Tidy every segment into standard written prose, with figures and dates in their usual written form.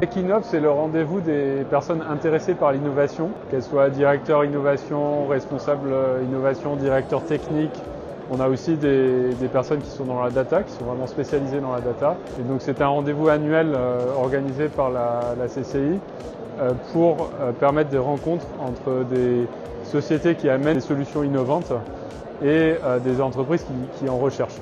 Equinov, c'est le rendez-vous des personnes intéressées par l'innovation, qu'elles soient directeurs innovation, responsables innovation, directeurs techniques. On a aussi des personnes qui sont dans la data, qui sont vraiment spécialisées dans la data. Et donc c'est un rendez-vous annuel organisé par la CCI pour permettre des rencontres entre des sociétés qui amènent des solutions innovantes et des entreprises qui en recherchent.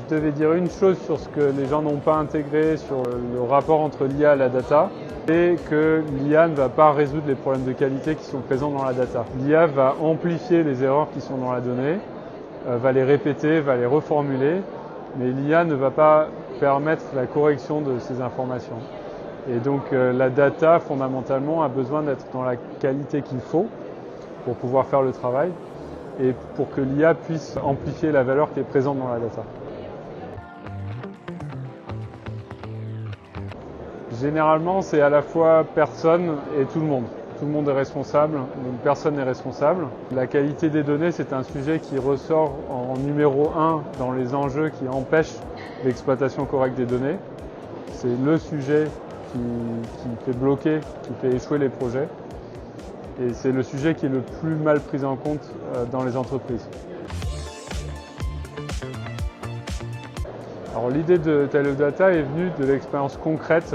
Je devais dire une chose sur ce que les gens n'ont pas intégré sur le rapport entre l'IA et la data, c'est que l'IA ne va pas résoudre les problèmes de qualité qui sont présents dans la data. L'IA va amplifier les erreurs qui sont dans la donnée, va les répéter, va les reformuler, mais l'IA ne va pas permettre la correction de ces informations. Et donc la data, fondamentalement, a besoin d'être dans la qualité qu'il faut pour pouvoir faire le travail et pour que l'IA puisse amplifier la valeur qui est présente dans la data. Généralement, c'est à la fois personne et tout le monde. Tout le monde est responsable, donc personne n'est responsable. La qualité des données, c'est un sujet qui ressort en numéro 1 dans les enjeux qui empêchent l'exploitation correcte des données. C'est le sujet qui fait bloquer, qui fait échouer les projets. Et c'est le sujet qui est le plus mal pris en compte dans les entreprises. Alors l'idée de Taillow Data est venue de l'expérience concrète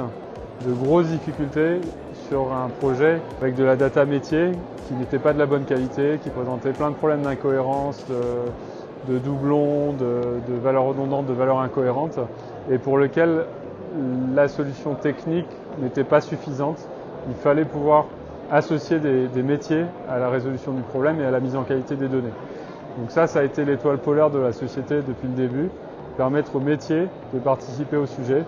de grosses difficultés sur un projet avec de la data métier qui n'était pas de la bonne qualité, qui présentait plein de problèmes d'incohérence, de doublons, de valeurs redondantes, de valeurs incohérentes, et pour lequel la solution technique n'était pas suffisante. Il fallait pouvoir associer des métiers à la résolution du problème et à la mise en qualité des données. Donc ça a été l'étoile polaire de la société depuis le début, permettre aux métiers de participer au sujet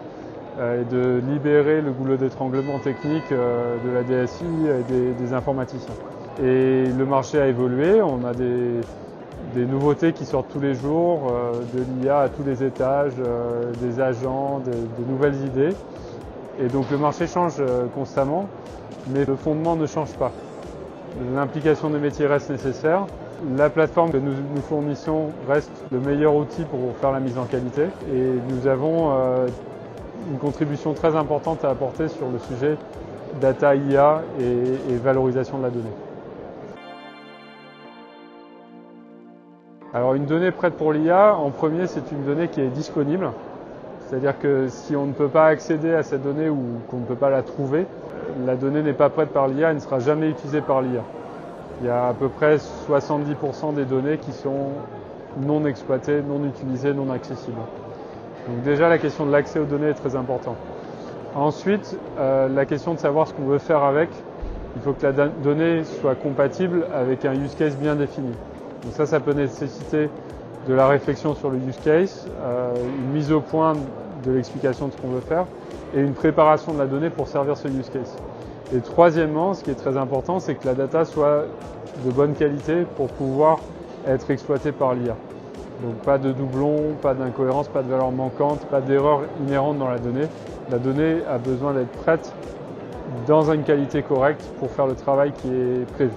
et de libérer le goulot d'étranglement technique de la DSI et des informaticiens. Et le marché a évolué, on a des nouveautés qui sortent tous les jours, de l'IA à tous les étages, des agents, de nouvelles idées. Et donc le marché change constamment, mais le fondement ne change pas. L'implication des métiers reste nécessaire. La plateforme que nous fournissons reste le meilleur outil pour faire la mise en qualité. Et nous avons une contribution très importante à apporter sur le sujet data IA et valorisation de la donnée. Alors une donnée prête pour l'IA, en premier, c'est une donnée qui est disponible. C'est-à-dire que si on ne peut pas accéder à cette donnée ou qu'on ne peut pas la trouver, la donnée n'est pas prête par l'IA et ne sera jamais utilisée par l'IA. Il y a à peu près 70% des données qui sont non exploitées, non utilisées, non accessibles. Donc déjà, la question de l'accès aux données est très importante. Ensuite, la question de savoir ce qu'on veut faire avec, il faut que la donnée soit compatible avec un use case bien défini. Donc ça peut nécessiter de la réflexion sur le use case, une mise au point de l'explication de ce qu'on veut faire et une préparation de la donnée pour servir ce use case. Et troisièmement, ce qui est très important, c'est que la data soit de bonne qualité pour pouvoir être exploitée par l'IA. Donc pas de doublons, pas d'incohérences, pas de valeurs manquantes, pas d'erreurs inhérentes dans la donnée. La donnée a besoin d'être prête dans une qualité correcte pour faire le travail qui est prévu.